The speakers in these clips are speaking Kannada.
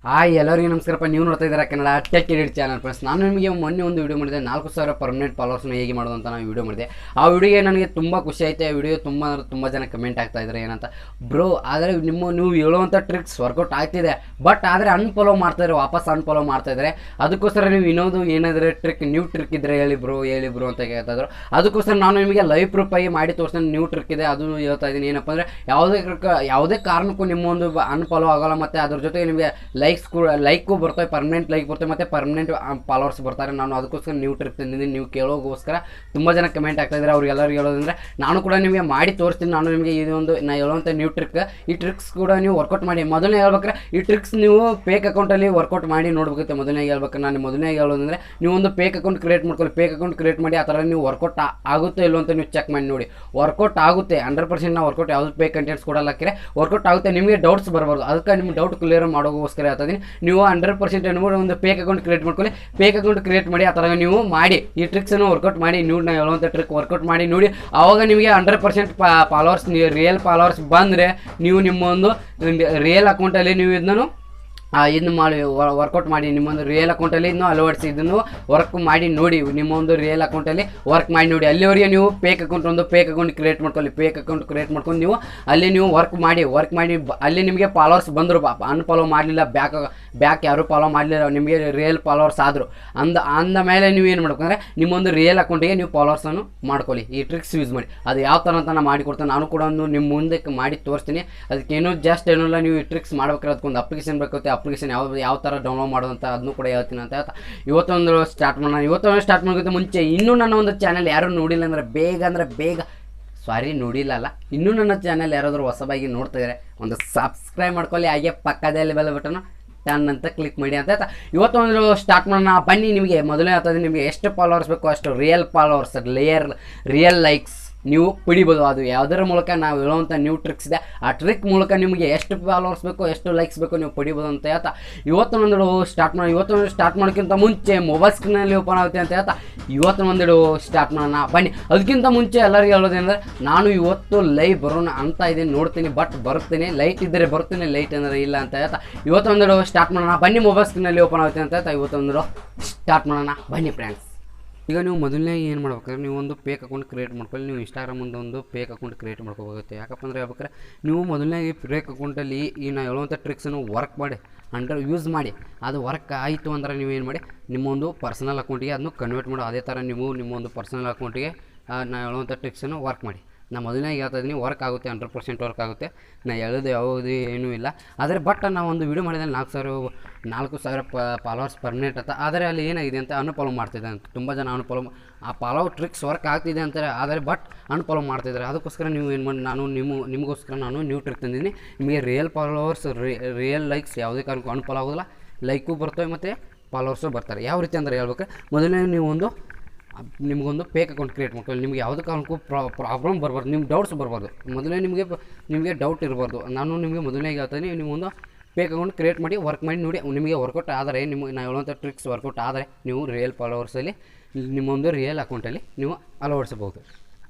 ಎಲ್ಲರಿಗೂ ನಮಸ್ಕಾರಪ್ಪ. ನೀವು ನೋಡ್ತಾ ಇದ್ದೀರಾ Kannada tech edit channel. Friends, ನಾನು ನಿಮಗೆ ಮೊನ್ನೆ ಒಂದು ವಿಡಿಯೋ ಮಾಡಿದೆ, 4000 ಪರ್ಮನೆಂಟ್ ಫಾಲೋವರ್ಸ್ನ ಹೇಗೆ ಮಾಡೋದು ಅಂತ ನಾನು ವಿಡಿಯೋ ಮಾಡಿದೆ. ಆ ವಿಡಿಯೋಗೆ ನನಗೆ ತುಂಬ ಖುಷಿ ಆಯಿತು. ಆ ವಿಡಿಯೋ ತುಂಬ ಜನ ಕಮೆಂಟ್ ಆಗ್ತಾ ಇದ್ದಾರೆ ಏನಂತ, ಬ್ರೋ ಆದರೆ ನೀವು ಹೇಳುವಂಥ ಟ್ರಿಕ್ಸ್ ವರ್ಕೌಟ್ ಆಗ್ತಿದೆ, ಬಟ್ ಆದರೆ ಅನ್ಫಾಲೋ ಮಾಡ್ತಾಯಿದ್ರೆ ವಾಪಸ್ ಅನ್ಫಾಲೋ ಮಾಡ್ತಾಯಿದ್ದಾರೆ. ಅದಕ್ಕೋಸ್ಕರ ನೀವು ಇನ್ನೊಂದು ಏನಾದರೆ ನ್ಯೂ ಟ್ರಿಕ್ ಇದ್ದರೆ ಹೇಳಿ ಬ್ರೋ ಅಂತ ಹೇಳ್ತಾ ಇದ್ರು. ಅದಕ್ಕೋಸ್ಕರ ನಾನು ನಿಮಗೆ ಲೈವ್ ಪ್ರೂಫ್ ಆಗಿ ಮಾಡಿ ತೋರಿಸ್ತೀನಿ. ನ್ಯೂ ಟ್ರಿಕ್ ಇದೆ, ಅದು ಹೇಳ್ತಾ ಇದ್ದೀನಿ. ಏನಪ್ಪ ಅಂದರೆ ಯಾವುದೇ ಕಾರಣಕ್ಕೂ ನಿಮ್ಮೊಂದು ಅನ್ಫಾಲೋ ಆಗೋಲ್ಲ, ಮತ್ತು ಅದ್ರ ಜೊತೆಗೆ ನಿಮಗೆ ಲೈಕು ಬರ್ತವೆ, ಪರ್ಮನೆಂಟ್ ಲೈಕ್ ಬರ್ತವೆ, ಮತ್ತು ಪರ್ಮನೆಂಟ್ ಫಾಲೋವರ್ಸ್ ಬರ್ತಾರೆ. ನಾನು ಅದಕ್ಕೋಸ್ಕರ ನ್ಯೂ ಟ್ರಿಕ್ ತಂದಿದ್ದೀನಿ. ನೀವು ಕೇಳೋಗೋಸ್ಕರ ತುಂಬ ಜನ ಕಮೆಂಟ್ ಆಗ್ತಾಯಿದ್ದಾರೆ. ಅವ್ರಿಗೆಲ್ಲರಿಗೂ ಹೇಳೋದಂದರೆ ನಾನು ಕೂಡ ನಿಮಗೆ ಮಾಡಿ ತೋರಿಸ್ತೀನಿ. ನಾನು ನಿಮಗೆ ಇದೊಂದು ಹೇಳುವಂಥ ನ್ಯೂ ಟ್ರಿಕ್. ಈ ಟ್ರಿಕ್ಸ್ ಕೂಡ ನೀವು ವರ್ಕೌಟ್ ಮಾಡಿ. ಮೊದಲನೇ ಹೇಳ್ಬೇಕಾರೆ ಈ ಟ್ರಿಕ್ಸ್ ನೀವು ಫೇಕ್ ಅಕೌಂಟಲ್ಲಿ ವರ್ಕೌಟ್ ಮಾಡಿ ನೋಡ್ಬೇಕೈತೆ. ಮೊದಲನೇ ಹೇಳ್ಬೇಕು, ನಾನು ಮೊದಲನೇ ಹೇಳೋದಂದರೆ ನೀವು ಒಂದು ಫೇಕ್ ಅಕೌಂಟ್ ಕ್ರಿಯೇಟ್ ಮಾಡ್ಕೊಳ್ಳಿ. ಫೇಕ್ ಅಕೌಂಟ್ ಕ್ರಿಯೇಟ್ ಮಾಡಿ ಆ ಥರ ನೀವು ವರ್ಕೌಟ್ ಆಗುತ್ತೆ ಇಲ್ಲೋ ಅಂತ ನೀವು ಚೆಕ್ ಮಾಡಿ ನೋಡಿ. ವರ್ಕೌಟ್ ಆಗುತ್ತೆ 100%. ನಾವು ವರ್ಕೌಟ್ ಯಾವುದು ಫೇಕ್ ಕಂಟೆಂಟ್ಸ್ ಕೊಡಲ್ಲ, ವರ್ಕೌಟ್ ಆಗುತ್ತೆ. ನಿಮಗೆ ಡೌಟ್ಸ್ ಬರಬಾರ್ದು, ಅದಕ್ಕೆ ನಿಮ್ಮ ಡೌಟ್ ಕ್ಲಿಯರ್ ಮಾಡೋಗೋಸ್ಕರ ಹೇಳ್ತೀನಿ. ನೀವು 100% ಅನ್ಬೋದು ಒಂದು ಫೇಕ್ ಅಕೌಂಟ್ ಕ್ರಿಯೇಟ್ ಮಾಡ್ಕೊಳ್ಳಿ. ಫೇಕ್ ಅಕೌಂಟ್ ಕ್ರಿಯೇಟ್ ಮಾಡಿ ಆ ಥರ ನೀವು ಮಾಡಿ ಈ ಟ್ರಿಕ್ಸನ್ನು ವರ್ಕೌಟ್ ಮಾಡಿ ನೋಡಿ. ನಾನು ಹೇಳುವಂಥ ಟ್ರಿಕ್ ವರ್ಕೌಟ್ ಮಾಡಿ ನೋಡಿ. ಆವಾಗ ನಿಮಗೆ 100% ಫಾಲೋವರ್ಸ್, ರಿಯಲ್ ಫಾಲೋವರ್ಸ್ ಬಂದರೆ ನೀವು ನಿಮ್ಮ ಒಂದು ರಿಯಲ್ ಅಕೌಂಟಲ್ಲಿ ನೀವು ಇದನ್ನು ಇದನ್ನು ಮಾಡಿ ವರ್ಕೌಟ್ ಮಾಡಿ. ನಿಮ್ಮೊಂದು ರಿಯಲ್ ಅಕೌಂಟಲ್ಲಿ ಇನ್ನೂ ಅಳವಡಿಸಿ ಇದನ್ನು ವರ್ಕ್ ಮಾಡಿ ನೋಡಿ. ನಿಮ್ಮ ಒಂದು ರಿಯಲ್ ಅಕೌಂಟಲ್ಲಿ ವರ್ಕ್ ಮಾಡಿ ನೋಡಿ. ಅಲ್ಲಿವರೆಗೆ ನೀವು ಫೇಕ್ ಅಕೌಂಟ್ ಕ್ರಿಯೇಟ್ ಮಾಡ್ಕೊಳ್ಳಿ. ಫೇಕ್ ಅಕೌಂಟ್ ಕ್ರಿಯೇಟ್ ಮಾಡ್ಕೊಂಡು ನೀವು ಅಲ್ಲಿ ನೀವು ವರ್ಕ್ ಮಾಡಿ ಅಲ್ಲಿ ನಿಮಗೆ ಫಾಲೋವರ್ಸ್ ಬಂದರು. ಅನ್ಫಾಲೋ ಮಾಡಲಿಲ್ಲ, ಬ್ಯಾಕ್ ಯಾರು ಫಾಲೋ ಮಾಡಲಿಲ್ಲ, ನಿಮಗೆ ರಿಯಲ್ ಫಾಲೋವರ್ಸ್ ಆದರು. ಅಂದ ಮೇಲೆ ನೀವು ಏನು ಮಾಡ್ಬೇಕಂದ್ರೆ ನಿಮ್ಮೊಂದು ರಿಯಲ್ ಅಕೌಂಟಿಗೆ ನೀವು ಫಾಲೋವರ್ಸನ್ನು ಮಾಡ್ಕೊಳ್ಳಿ. ಈ ಟ್ರಿಕ್ಸ್ ಯೂಸ್ ಮಾಡಿ. ಅದು ಯಾವ ಥರ ಅಂತ ನಾನು ಮಾಡಿಕೊಡ್ತೇನೆ. ನಾನು ಕೂಡ ಒಂದು ನಿಮ್ಮ ಮುಂದೆ ಮಾಡಿ ತೋರಿಸ್ತೀನಿ. ಅದಕ್ಕೇನು ಜಾಸ್ಟ್ ಏನಲ್ಲ, ನೀವು ಈ ಟ್ರಿಕ್ಸ್ ಮಾಡ್ಬೇಕಾದ್ರೆ ಅದಕ್ಕೊಂದು ಅಪ್ಲಿಕೇಶನ್ ಬೇಕಾಗುತ್ತೆ. ಅಪ್ಲಿಕೇಶನ್ ಯಾವ ಥರ ಡೌನ್ಲೋಡ್ ಮಾಡೋದು ಅಂತ ಅದನ್ನು ಕೂಡ ಹೇಳ್ತೀನಿ ಅಂತ ಹೇಳ್ತಾ ಇವತ್ತೊಂದು ಸ್ಟಾರ್ಟ್ ಮಾಡೋಕ್ಕಿಂತ ಮುಂಚೆ ಇನ್ನೂ ನನ್ನ ಒಂದು ಚಾನಲ್ ಯಾರು ನೋಡಿಲ್ಲ ಅಂದರೆ ಬೇಗ ನೋಡಿಲ್ಲ ಇನ್ನೂ ನನ್ನ ಚಾನಲ್ ಯಾರಾದರೂ ಹೊಸಬಾಗಿ ನೋಡ್ತಾ ಇದ್ದಾರೆ ಒಂದು ಸಬ್ಸ್ಕ್ರೈಬ್ ಮಾಡ್ಕೊಳ್ಳಿ. ಹಾಗೆ ಪಕ್ಕದಲ್ಲಿ ಬೆಲ್ ಬಟನ್ ಟನ್ ಅಂತ ಕ್ಲಿಕ್ ಮಾಡಿ ಅಂತ ಹೇಳ್ತಾ ಇವತ್ತೊಂದು ಸ್ಟಾರ್ಟ್ ಮಾಡೋಣ ಬನ್ನಿ. ನಿಮಗೆ ಮೊದಲೇ ಹೇಳ್ತದೆ, ನಿಮಗೆ ಎಷ್ಟು ಫಾಲೋವರ್ಸ್ ಬೇಕೋ ಅಷ್ಟು ರಿಯಲ್ ಫಾಲೋವರ್ಸ್, ರಿಯಲ್ ಲೈಕ್ಸ್ ನೀವು ಪಡಿಬೋದು. ಅದು ಯಾವುದರ ಮೂಲಕ ನಾವು ಹೇಳುವಂಥ ನ್ಯೂ ಟ್ರಿಕ್ಸ್ ಇದೆ. ಆ ಟ್ರಿಕ್ ಮೂಲಕ ನಿಮಗೆ ಎಷ್ಟು ಫಾಲೋವರ್ಸ್ ಬೇಕೋ ಎಷ್ಟು ಲೈಕ್ಸ್ ಬೇಕೋ ನೀವು ಪಡಿಬೋದು ಅಂತ ಹೇಳ್ತಾ ಇವತ್ತೊಂದು ಸ್ಟಾರ್ಟ್ ಮಾಡೋಕ್ಕಿಂತ ಮುಂಚೆ ಮೊಬೈಲ್ ಸ್ಕ್ರೀನಲ್ಲಿ ಓಪನ್ ಆಗುತ್ತೆ ಅಂತ ಹೇಳ್ತಾ ಇವತ್ತೊಂದು ಸ್ಟಾರ್ಟ್ ಮಾಡೋಣ ಬನ್ನಿ. ಅದಕ್ಕಿಂತ ಮುಂಚೆ ಎಲ್ಲರಿಗೂ ಹೇಳೋದೇನೆಂದರೆ, ನಾನು ಇವತ್ತು ಲೈವ್ ಬರೋಣ ಅಂತ ಇದ್ದೀನಿ, ನೋಡ್ತೀನಿ, ಬಟ್ ಬರ್ತೀನಿ. ಲೈಟ್ ಇದ್ದರೆ ಬರ್ತೀನಿ, ಲೈಟ್ ಅಂದರೆ ಇಲ್ಲ ಅಂತ ಹೇಳ್ತಾ ಇವತ್ತೊಂದು ಸ್ಟಾರ್ಟ್ ಮಾಡೋಣ ಬನ್ನಿ. ಮೊಬೈಲ್ ಸ್ಕ್ರೀನಲ್ಲಿ ಓಪನ್ ಆಗುತ್ತೆ ಅಂತ ಹೇಳ್ತಾ ಇವತ್ತೊಂದು ಸ್ಟಾರ್ಟ್ ಮಾಡೋಣ ಬನ್ನಿ ಫ್ರೆಂಡ್ಸ್. ಈಗ ನೀವು ಮೊದಲನೇ ಏನು ಮಾಡ್ಬೇಕಾದ್ರೆ ನೀವು ಒಂದು ಫೇಕ್ ಅಕೌಂಟ್ ಕ್ರಿಯೇಟ್ ಮಾಡ್ಕೊಳ್ಳಿ. ನೀವು ಇನ್ಸ್ಟಾಗ್ರಾಮಿಂದ ಒಂದು ಫೇಕ್ ಅಕೌಂಟ್ ಕ್ರಿಯೇಟ್ ಮಾಡ್ಕೋಬೇಕಾಗುತ್ತೆ. ಯಾಕಪ್ಪ ಅಂದರೆ ಹೇಳ್ಬೇಕಾದ್ರೆ ನೀವು ಮೊದಲನೇ ಫೇಕ್ ಅಕೌಂಟಲ್ಲಿ ಈ ನಾವು ಹೇಳುವಂಥ ಟ್ರಿಕ್ಸನ್ನು ವರ್ಕ್ ಮಾಡಿ ಯೂಸ್ ಮಾಡಿ. ಅದು ವರ್ಕ್ ಆಯಿತು ಅಂದರೆ ನೀವೇನು ಮಾಡಿ ನಿಮ್ಮೊಂದು ಪರ್ಸನಲ್ ಅಕೌಂಟಿಗೆ ಅದನ್ನು ಕನ್ವರ್ಟ್ ಮಾಡೋ. ಅದೇ ಥರ ನೀವು ನಿಮ್ಮೊಂದು ಪರ್ಸನಲ್ ಅಕೌಂಟಿಗೆ ನಾವು ಹೇಳುವಂಥ ಟ್ರಿಕ್ಸನ್ನು ವರ್ಕ್ ಮಾಡಿ. ನಾನು ಮೊದಲನೇ ಹೇಳ್ತಾ ಇದ್ದೀನಿ, ವರ್ಕ್ ಆಗುತ್ತೆ, 100% ವರ್ಕ್ ಆಗುತ್ತೆ. ನಾನು ಹೇಳೋದು ಯಾವುದು ಏನೂ ಇಲ್ಲ. ಆದರೆ ಬಟ್ ನಾವು ಒಂದು ವೀಡಿಯೋ ಮಾಡಿದಲ್ಲಿ 4,000 ಫಾಲೋವರ್ಸ್ ಪರ್ಮನೆಂಟ್ ಅಂತ. ಆದರೆ ಅಲ್ಲಿ ಏನಾಗಿದೆ ಅಂತ ಅನ್ಫಾಲೋ ಮಾಡ್ತಿದ್ದೆ ಅಂತ ತುಂಬ ಜನ ಫಾಲೋ ಟ್ರಿಕ್ಸ್ ವರ್ಕ್ ಆಗ್ತಿದೆ ಅಂತಾರೆ, ಆದರೆ ಬಟ್ ಅನ್ಫಾಲೋ ಮಾಡ್ತಿದ್ದಾರೆ. ಅದಕ್ಕೋಸ್ಕರ ನೀವು ಏನು ಮಾಡಿ ನಿಮಗೋಸ್ಕರ ನಾನು ನ್ಯೂ ಟ್ರಿಕ್ ತಂದಿದ್ದೀನಿ. ನಿಮಗೆ ರಿಯಲ್ ಫಾಲೋವರ್ಸ್, ರಿಯಲ್ ಲೈಕ್ಸ್ ಯಾವುದೇ ಕಾರಣಕ್ಕೂ ಅನ್ಫಾಲೋ ಆಗೋದಿಲ್ಲ, ಲೈಕು ಬರ್ತವೆ ಮತ್ತು ಫಾಲೋವರ್ಸು ಬರ್ತಾರೆ. ಯಾವ ರೀತಿ ಅಂದರೆ ಹೇಳ್ಬೇಕು, ಮೊದಲನೇ ನೀವು ನಿಮಗೊಂದು ಫೇಕ್ ಅಕೌಂಟ್ ಕ್ರಿಯೇಟ್ ಮಾಡ್ಕೊಳ್ಳಿ. ನಿಮಗೆ ಯಾವುದೇ ಕಾರಣಕ್ಕೂ ಪ್ರಾಬ್ಲಮ್ ಬರಬಾರ್ದು, ನಿಮ್ಗೆ ಡೌಟ್ಸ್ ಬರಬಾರ್ದು. ಮೊದಲೇ ನಿಮಗೆ ಡೌಟ್ ಇರಬಾರ್ದು. ನಾನು ನಿಮಗೆ ಮೊದಲನೇ ಹೇಳ್ತೀನಿ, ನಿಮಗೊಂದು ಫೇಕ್ ಅಕೌಂಟ್ ಕ್ರಿಯೇಟ್ ಮಾಡಿ ವರ್ಕ್ ಮಾಡಿ ನೋಡಿ. ನಿಮಗೆ ವರ್ಕೌಟ್ ಆದರೆ ನಾನು ಹೇಳುವಂಥ ಟ್ರಿಕ್ಸ್ ವರ್ಕೌಟ್ ಆದರೆ ನೀವು ರಿಯಲ್ ಫಾಲೋವರ್ಸಲ್ಲಿ ನಿಮ್ಮೊಂದು ರಿಯಲ್ ಅಕೌಂಟಲ್ಲಿ ನೀವು ಅಳವಡಿಸಬಹುದು.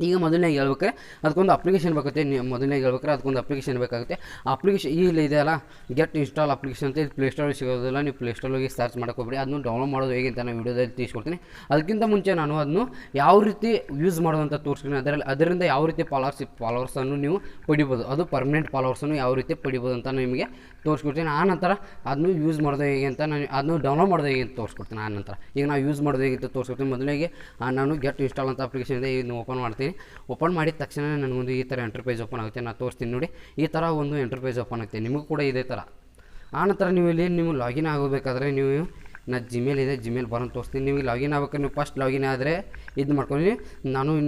ಈಗ ಮೊದಲನೇ ಹೇಳ್ಬೇಕಾದ್ರೆ ಅದಕ್ಕೊಂದು ಅಪ್ಲಿಕೇಶನ್ ಬೇಕಾಗುತ್ತೆ. ಮೊದಲನೇ ಹೇಳ್ಬೇಕಾದ್ರೆ ಅದಕ್ಕೊಂದು ಅಪ್ಲಿಕೇಶನ್ ಬೇಕಾಗುತ್ತೆ. ಅಪ್ಲಿಕೇಶನ್ ಇಲ್ಲಿ ಇದೆಯಲ್ಲ, ಗೆಟ್ ಇನ್ಸ್ಟಾಲ್ ಅಪ್ಲಿಕೇಶನ್ ಅಂತ ಇದು ಪ್ಲೇಸ್ಟೋರಲ್ಲಿ ಸಿಗೋದಿಲ್ಲ. ನೀವು ಪ್ಲೇಸ್ಟೋರ್ ಹೋಗಿ ಸರ್ಚ್ ಮಾಡೋಕ್ಕೋಗ್ಬೇಡಿ. ಅದನ್ನು ಡೌನ್ಲೋಡ್ ಮಾಡೋದು ಹೇಗೆ ಅಂತ ನಾನು ವೀಡಿಯೋದಲ್ಲಿ ತಿಳಿಸ್ಕೊಡ್ತೀನಿ. ಅದಕ್ಕಿಂತ ಮುಂಚೆ ನಾನು ಅದನ್ನು ಯಾವ ರೀತಿ ಯೂಸ್ ಮಾಡೋದು ಅಂತ ತೋರಿಸ್ತೀನಿ. ಅದರಿಂದ ಯಾವ ರೀತಿ ಫಾಲೋವರ್ಸನ್ನು ನೀವು ಪಡಿಬೋದು, ಅದು ಪರ್ಮನೆಂಟ್ ಫಾಲೋವರ್ಸನ್ನು ಯಾವ ರೀತಿ ಪಡಿಬೋದು ಅಂತ ನಿಮಗೆ ತೋರಿಸ್ಕೊಡ್ತೀನಿ. ಆ ನಂತರ ಅದನ್ನು ಯೂಸ್ ಮಾಡೋದು ಹೇಗೆ ಅಂತ ಅದನ್ನು ಡೌನ್ಲೋಡ್ ಮಾಡೋದು ಹೇಗೆ ಅಂತ ತೋರಿಸ್ಕೊಡ್ತೀನಿ. ಆ ನಂತರ ಈಗ ನಾವು ಯೂಸ್ ಮಾಡೋದು ಹೇಗೆ ಅಂತ ತೋರಿಸ್ಕೊಡ್ತೀನಿ. ಮೊದಲಿಗೆ ನಾನು ಗೆಟ್ ಇನ್ಸ್ಟಾಲ್ ಅಂತ ಅಪ್ಲಿಕೇಶನ್ ಇದೆ, ಇದನ್ನು ಓಪನ್ ಮಾಡ್ತೀನಿ. ಓಪನ್ ಮಾಡಿದ ತಕ್ಷಣ ನನಗೊಂದು ಈ ಥರ ಎಂಟರ್ಪೇಜ್ ಓಪನ್ ಆಗುತ್ತೆ. ನಾನು ತೋರಿಸ್ತೀನಿ ನೋಡಿ. ಈ ಥರ ಒಂದು ಎಂಟರ್ಪೇಜ್ ಓಪನ್ ಆಗುತ್ತೆ, ನಿಮಗೂ ಕೂಡ ಇದೇ ಥರ. ಆನಂತರ ನೀವು ಲಾಗಿನ್ ಆಗೋಬೇಕಾದ್ರೆ ನಾನು ಜಿಮೇಲ್ ಇದೆ, ಜಿಮೇಲ್ ಬರೋದು ತೋರಿಸ್ತೀನಿ. ನಿಮಗೆ ಲಾಗಿನ್ ಆಗ್ಬೇಕಾದ್ರೆ ನೀವು ಫಸ್ಟ್ ಲಾಗಿನ್ ಆದರೆ ಇದು ಮಾಡ್ಕೊಂಡು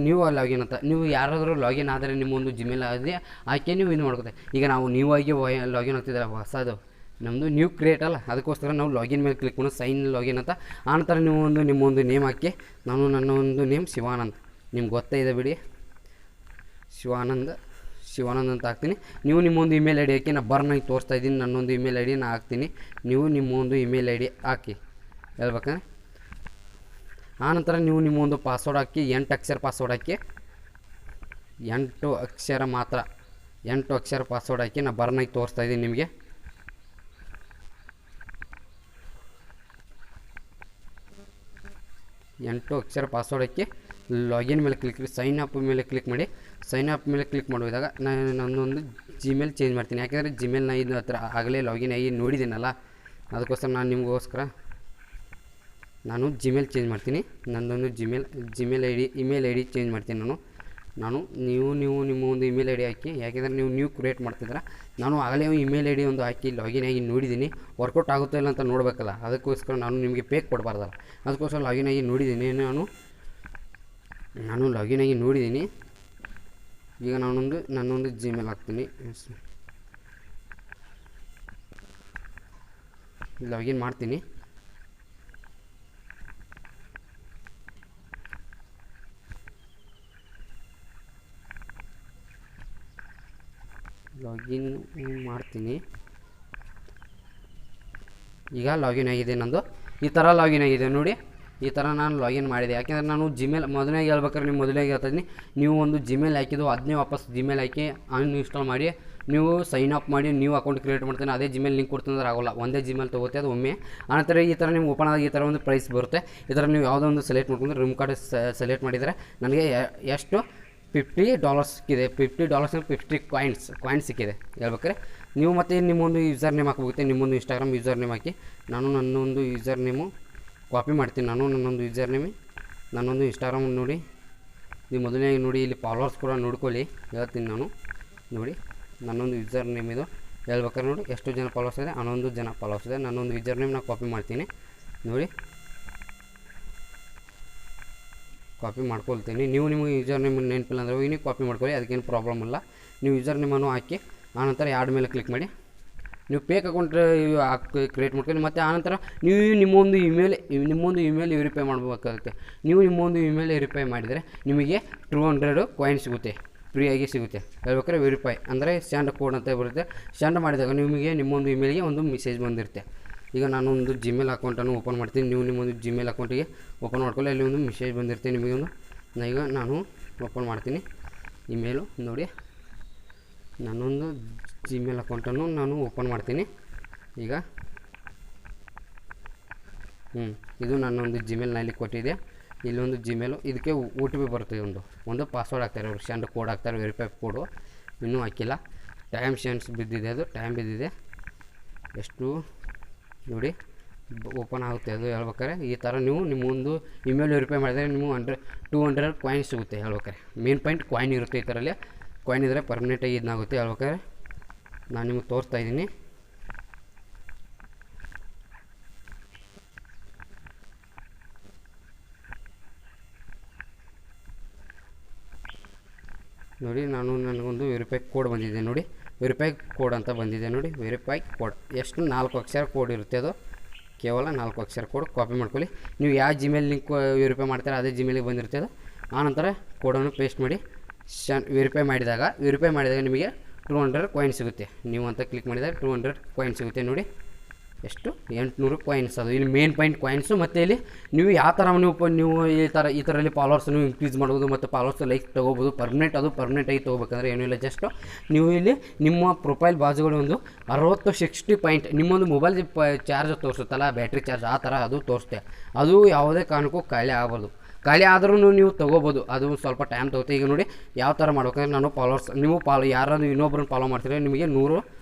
ನೀವು ಲಾಗಿನ್ ಅಂತ ನೀವು ಯಾರಾದರೂ ಲಾಗಿನ್ ಆದರೆ ನಿಮ್ಮೊಂದು ಜಿಮೇಲ್ ಆದರೆ ಆಕೆ ನೀವು ಇದು ಮಾಡ್ಕೊತೆ. ಈಗ ನೀವಾಗಿ ಲಾಗಿನ್ ಆಗ್ತಿದ್ದಾರೆ ಹೊಸದು ನಮ್ಮದು ನ್ಯೂ ಕ್ರಿಯೇಟ್ ಅಲ್ಲ, ಅದಕ್ಕೋಸ್ಕರ ನಾವು ಲಾಗಿನ್ ಮೇಲೆ ಕ್ಲಿಕ್ ಮಾಡೋದು, ಸೈನ್ ಲಾಗಿನ್ ಅಂತ. ಆನಂತರ ನಿಮ್ಮೊಂದು ನೇಮ್ ಹಾಕಿ, ನನ್ನ ಒಂದು ನೇಮ್ ಶಿವಾನಂದ್, ನಿಮ್ಗೆ ಗೊತ್ತೇ ಇದೆ ಬಿಡಿ, ಶಿವಾನಂದ್ ಅಂತ ಹಾಕ್ತೀನಿ. ನೀವು ನಿಮ್ಮೊಂದು ಇಮೇಲ್ ಐ ಡಿ ಹಾಕಿ, ನಾನು ಬರ್ನಾಗಿ ತೋರಿಸ್ತಾ ಇದ್ದೀನಿ. ನನ್ನೊಂದು ಇಮೇಲ್ ಐ ಡಿ ನಾನು ಹಾಕ್ತೀನಿ, ನೀವು ನಿಮ್ಮೊಂದು ಇಮೇಲ್ ಐ ಡಿ ಹಾಕಿ ಹೇಳ್ಬೇಕಂದ್ರೆ. ಆನಂತರ ನೀವು ನಿಮ್ಮೊಂದು ಪಾಸ್ವರ್ಡ್ ಹಾಕಿ, 8 ಅಕ್ಷರ ಪಾಸ್ವರ್ಡ್ ಹಾಕಿ, 8 ಅಕ್ಷರ ಮಾತ್ರ, 8 ಅಕ್ಷರ ಪಾಸ್ವರ್ಡ್ ಹಾಕಿ ನಾನು ಬರ್ನಾಗಿ ತೋರಿಸ್ತಾ ಇದ್ದೀನಿ ನಿಮಗೆ. 8 ಅಕ್ಷರ ಪಾಸ್ವರ್ಡ್ ಹಾಕಿ ಲಾಗಿನ್ ಮೇಲೆ ಕ್ಲಿಕ್ ಸೈನ್ ಅಪ್ ಮೇಲೆ ಕ್ಲಿಕ್ ಮಾಡಿ. ಸೈನ್ ಅಪ್ ಮೇಲೆ ಕ್ಲಿಕ್ ಮಾಡಿದಾಗ ನನ್ನೊಂದು ಜಿಮೇಲ್ ಚೇಂಜ್ ಮಾಡ್ತೀನಿ. ಯಾಕೆಂದರೆ ಜಿಮೇಲ್ನ ಇದು ಹತ್ರ ಆಗಲೇ ಲಾಗಿನ್ ಆಗಿ ನೋಡಿದ್ದೀನಲ್ಲ, ಅದಕ್ಕೋಸ್ಕರ ನಾನು ನಿಮಗೋಸ್ಕರ ನಾನು ಜಿಮೇಲ್ ಚೇಂಜ್ ಮಾಡ್ತೀನಿ. ನನ್ನದೊಂದು Gmail email I D change ಮಾಡ್ತೀನಿ ನೀವು ನಿಮ್ಮ ಒಂದು ಇಮೇಲ್ ಐ ಡಿ ಹಾಕಿ. ಯಾಕೆಂದರೆ ನೀವು ಕ್ರಿಯೇಟ್ ಮಾಡ್ತಿದ್ರೆ ನಾನು ಆಗಲೇ ಇಮೇಲ್ ಐ ಡಿ ಒಂದು ಹಾಕಿ ಲಾಗಿನ್ ಆಗಿ ನೋಡಿದ್ದೀನಿ. ವರ್ಕೌಟ್ ಆಗುತ್ತೋ ಇಲ್ಲ ಅಂತ ನೋಡಬೇಕಲ್ಲ, ಅದಕ್ಕೋಸ್ಕರ ನಾನು ನಿಮಗೆ ಪೇಕ್ ಕೊಡಬಾರ್ದಲ್ಲ, ಅದಕ್ಕೋಸ್ಕರ ಲಾಗಿನ್ ಆಗಿ ನೋಡಿದ್ದೀನಿ. ನಾನು ಲಾಗಿನ್ ಆಗಿ ನೋಡಿದ್ದೀನಿ. ಈಗ ನನ್ನೊಂದು ಜಿಮೇಲ್ ಹಾಕ್ತೀನಿ. ಲಾಗಿನ್ ಮಾಡ್ತೀನಿ. ಈಗ ಲಾಗಿನ್ ಆಗಿದೆ ನಂದು. ಈ ಥರ ಲಾಗಿನ್ ಆಗಿದೆ ನೋಡಿ. ಈ ಥರ ನಾನು ಲಾಗಿನ್ ಮಾಡಿದೆ. ಯಾಕೆಂದರೆ ನಾನು ಜಿಮೇಲ್ ಮೊದಲನೇ ಹೇಳ್ಬೇಕಾದ್ರೆ ಮೊದಲೇ ಹೇಳ್ತಾಯಿದ್ದೀನಿ, ನೀವು ಒಂದು ಜಿಮೇಲ್ ಹಾಕಿದ್ದು ಅದನ್ನೇ ವಾಪಸ್ ಜಿಮೇಲ್ ಹಾಕಿ ಅನ್ಇನ್ಸ್ಟಾಲ್ ಮಾಡಿ ನೀವು ಸೈನ್ ಅಪ್ ಮಾಡಿ ನೀವು ಅಕೌಂಟ್ ಕ್ರಿಯೇಟ್ ಮಾಡ್ತೀನಿ. ಅದೇ ಜಿಮೇಲ್ ಲಿಂಕ್ ಕೊಡ್ತಂದ್ರೆ ಆಗೋಲ್ಲ, ಒಂದೇ ಜಿಮೇಲ್ ತೊಗೋತೆ ಅದು ಒಮ್ಮೆ. ಆನಂತರ ಈ ಥರ ನಿಮ್ಗೆ ಓಪನ್ ಆದಾಗ ಈ ಥರ ಒಂದು ಪ್ರೈಸ್ ಬರುತ್ತೆ. ಈ ಥರ ನೀವು ಯಾವುದೋ ಒಂದು ಸೆಲೆಕ್ಟ್ ಮಾಡ್ಕೊಂಡ್ರೆ ರೂಮ್ ಕಾರ್ಡ್ ಸೆಲೆಕ್ಟ್ ಮಾಡಿದರೆ ನನಗೆ ಎಷ್ಟು $50 ಸಿಕ್ಕಿದೆ. $50 50 ಕಾಯಿನ್ಸ್ ಸಿಕ್ಕಿದೆ ಹೇಳ್ಬೇಕಾರೆ. ನೀವು ಮತ್ತು ನಿಮ್ಮೊಂದು ಯೂಸರ್ ನೇಮ್ ಹಾಕಬೇಕು. ನಿಮ್ಮೊಂದು ಇನ್ಸ್ಟಾಗ್ರಾಮ್ ಯೂಸರ್ ನೇಮ್ ಹಾಕಿ. ನಾನು ನನ್ನೊಂದು ಯೂಸರ್ ನೇಮು ಕಾಪಿ ಮಾಡ್ತೀನಿ. ನನ್ನೊಂದು ಯೂಸರ್ ನೇಮ್ ನನ್ನೊಂದು ಇನ್ಸ್ಟಾಗ್ರಾಮ್ ನೋಡಿ. ನೀವು ಮೊದಲನೇ ನೋಡಿ, ಇಲ್ಲಿ ಫಾಲೋವರ್ಸ್ ಕೂಡ ನೋಡ್ಕೊಳ್ಳಿ, ಹೇಳ್ತೀನಿ ನಾನು ನೋಡಿ. ನನ್ನೊಂದು ಯೂಸರ್ ನೇಮ್ ಇದು ಹೇಳ್ಬೇಕಾದ್ರೆ ನೋಡಿ ಎಷ್ಟು ಜನ ಫಾಲೋವರ್ಸ್ ಇದೆ, 11 ಜನ ಫಾಲೋವರ್ಸ್ ಇದೆ. ನನ್ನೊಂದು ಯೂಸರ್ ನೇಮ್ ನಾನು ಕಾಪಿ ಮಾಡ್ತೀನಿ ನೋಡಿ, ಕಾಪಿ ಮಾಡ್ಕೊಳ್ತೀನಿ. ನಿಮಗೆ ಯೂಸರ್ ನೇಮ್ ನೆನಪಿಲ್ಲ ಅಂದರೆ ಹೋಗಿ ನೀವು ಕಾಪಿ ಮಾಡ್ಕೊಳ್ಳಿ, ಅದಕ್ಕೇನು ಪ್ರಾಬ್ಲಮ್ ಇಲ್ಲ. ನೀವು ಯೂಸರ್ ನೇಮನ್ನು ಹಾಕಿ ಆನಂತರ ಆ್ಯಡ್ ಮೇಲೆ ಕ್ಲಿಕ್ ಮಾಡಿ. ನೀವು ಫೇಕ್ ಅಕೌಂಟ್ ಕ್ರಿಯೇಟ್ ಮಾಡ್ಕೊಳ್ಳಿ. ಮತ್ತು ಆನಂತರ ನೀವು ನಿಮ್ಮೊಂದು ಇಮೇಲ್ ವೆರಿಫೈ ಮಾಡಬೇಕಾಗುತ್ತೆ. ನೀವು ನಿಮ್ಮೊಂದು ಇಮೇಲ್ ವೆರಿಫೈ ಮಾಡಿದರೆ ನಿಮಗೆ 200 ಕಾಯಿನ್ ಸಿಗುತ್ತೆ, ಫ್ರೀಯಾಗಿ ಸಿಗುತ್ತೆ ಹೇಳ್ಬೇಕಾದ್ರೆ. ವೆರಿಫೈ ಅಂದರೆ ಸ್ಯಾಂಡ್ ಕೋಡ್ ಅಂತ ಬರುತ್ತೆ. ಸ್ಯಾಂಡ್ ಮಾಡಿದಾಗ ನಿಮಗೆ ನಿಮ್ಮೊಂದು ಇಮೇಲ್ಗೆ ಒಂದು ಮೆಸೇಜ್ ಬಂದಿರುತ್ತೆ. ಈಗ ನಾನೊಂದು ಜಿಮೇಲ್ ಅಕೌಂಟನ್ನು ಓಪನ್ ಮಾಡ್ತೀನಿ. ನೀವು ನಿಮ್ಮೊಂದು ಜಿಮೇಲ್ ಅಕೌಂಟಿಗೆ ಓಪನ್ ಮಾಡ್ಕೊಳ್ಳಿ. ಅಲ್ಲಿ ಒಂದು ಮೆಸೇಜ್ ಬಂದಿರುತ್ತೆ ನಿಮಗೊಂದು. ಈಗ ನಾನು ಓಪನ್ ಮಾಡ್ತೀನಿ ಇಮೇಲು ನೋಡಿ. ನಾನೊಂದು ಜಿಮೇಲ್ ಅಕೌಂಟನ್ನು ನಾನು ಓಪನ್ ಮಾಡ್ತೀನಿ. ಈಗ ಇದು ನನ್ನೊಂದು ಜಿಮೇಲ್ನಲ್ಲಿ ಕೊಟ್ಟಿದೆ. ಇಲ್ಲೊಂದು ಜಿಮೇಲು, ಇದಕ್ಕೆ OTP ಬರುತ್ತೆ. ಒಂದು ಪಾಸ್ವರ್ಡ್ ಹಾಕ್ತಾರೆ ಅವರು, ಸ್ಯಾಂಡ್ ಕೋಡ್ ಹಾಕ್ತಾರೆ, ವೆರಿಫೈ ಕೋಡು ಇನ್ನೂ ಹಾಕಿಲ್ಲ. ಟೈಮ್ ಸೆನ್ಸ್ ಬಿದ್ದಿದೆ, ಅದು ಟೈಮ್ ಬಿದ್ದಿದೆ. ಎಷ್ಟು ನೋಡಿ ಓಪನ್ ಆಗುತ್ತೆ ಅದು ಹೇಳ್ಬೇಕಾರೆ. ಈ ಥರ ನೀವು ನಿಮ್ಮೊಂದು ಇಮೇಲ್ ವೆರಿಫೈ ಮಾಡಿದರೆ ನೀವು 200 ಕಾಯಿನ್ ಸಿಗುತ್ತೆ ಹೇಳ್ಬೇಕಾರೆ. ಮೇನ್ ಪಾಯಿಂಟ್ ಕಾಯಿನ್ ಇರುತ್ತೆ. ಈ ಥರಲ್ಲಿ ಕಾಯಿನ್ ಇದ್ದರೆ ಪರ್ಮನೆಂಟಾಗಿ ಇದನ್ನಾಗುತ್ತೆ ಹೇಳ್ಬೇಕಾರೆ. ನಾನು ನಿಮಗೆ ತೋರಿಸ್ತಾ ಇದ್ದೀನಿ. ನೋಡಿ ನನಗೊಂದು ವೆರಿಫೈ ಕೋಡ್ ಬಂದಿದೆ ನೋಡಿ. ವೆರಿಫೈ ಕೋಡ್ ಅಂತ ಬಂದಿದೆ ನೋಡಿ. ವೆರಿಫೈ ಕೋಡ್ ಎಷ್ಟು 4 ಅಕ್ಷರ ಕೋಡ್ ಇರುತ್ತೆ. ಅದು ಕೇವಲ 4 ಅಕ್ಷರ ಕೋಡ್. ಕಾಪಿ ಮಾಡ್ಕೊಳ್ಳಿ. ನೀವು ಯಾವ ಜಿಮೇಲ್ ಲಿಂಕ್ ವೆರಿಫೈ ಮಾಡ್ತಾರೆ ಅದೇ ಜಿಮೇಲಿಗೆ ಬಂದಿರುತ್ತೆ ಅದು. ಆನಂತರ ಕೋಡನ್ನು ಪೇಸ್ಟ್ ಮಾಡಿ ವೆರಿಫೈ ಮಾಡಿದಾಗ ನಿಮಗೆ 200 ಕಾಯಿನ್ ಸಿಗುತ್ತೆ. ನೀವು ಅಂತ ಕ್ಲಿಕ್ ಮಾಡಿದಾಗ 200 ಕಾಯಿನ್ ಸಿಗುತ್ತೆ ನೋಡಿ. ಎಷ್ಟು 800 ಕಾಯಿನ್ಸ್. ಅದು ಇಲ್ಲಿ ಮೇನ್ ಪಾಯಿಂಟ್ ಕಾಯಿನ್ಸು. ಮತ್ತು ಇಲ್ಲಿ ನೀವು ಯಾವ ಥರ ನೀವು ಈ ಥರಲ್ಲಿ ಫಾಲೋವರ್ಸ್ ನೀವು ಇನ್ಕ್ರೀಸ್ ಮಾಡ್ಬೋದು ಮತ್ತು ಫಾಲೋವರ್ಸ್ ಲೈಕ್ ತೊಗೋಬೋದು. ಪರ್ಮನೆಂಟಾಗಿ ತೊಗೋಬೇಕಂದ್ರೆ ಏನೂ ಇಲ್ಲ. ಜಸ್ಟ್ ನೀವು ಇಲ್ಲಿ ನಿಮ್ಮ ಪ್ರೊಫೈಲ್ ಬಾಜುಗಳು ಒಂದು 60-60 ಪಾಯಿಂಟ್ ನಿಮ್ಮೊಂದು ಮೊಬೈಲ್ ಚಾರ್ಜ್ ತೋರಿಸುತ್ತಲ್ಲ, ಬ್ಯಾಟ್ರಿ ಚಾರ್ಜ್, ಆ ಥರ ಅದು ತೋರಿಸುತ್ತೆ. ಅದು ಯಾವುದೇ ಕಾರಣಕ್ಕೂ ಖಾಲಿ ಆಗ್ಬಾರ್ದು. ಖಾಲಿ ಆದ್ರೂ ನೀವು ತೊಗೋಬೋದು. ಅದು ಸ್ವಲ್ಪ ಟೈಮ್ ತೊಗೋತೆ. ಈಗ ನೋಡಿ ಯಾವ ಥರ ಮಾಡ್ಬೇಕಂದ್ರೆ ನಾನು ಫಾಲೋವರ್ಸ್ ನೀವು ಯಾರಾದರೂ ಇನ್ನೊಬ್ಬರನ್ನ ಫಾಲೋ ಮಾಡ್ತೀರ ನಿಮಗೆ 100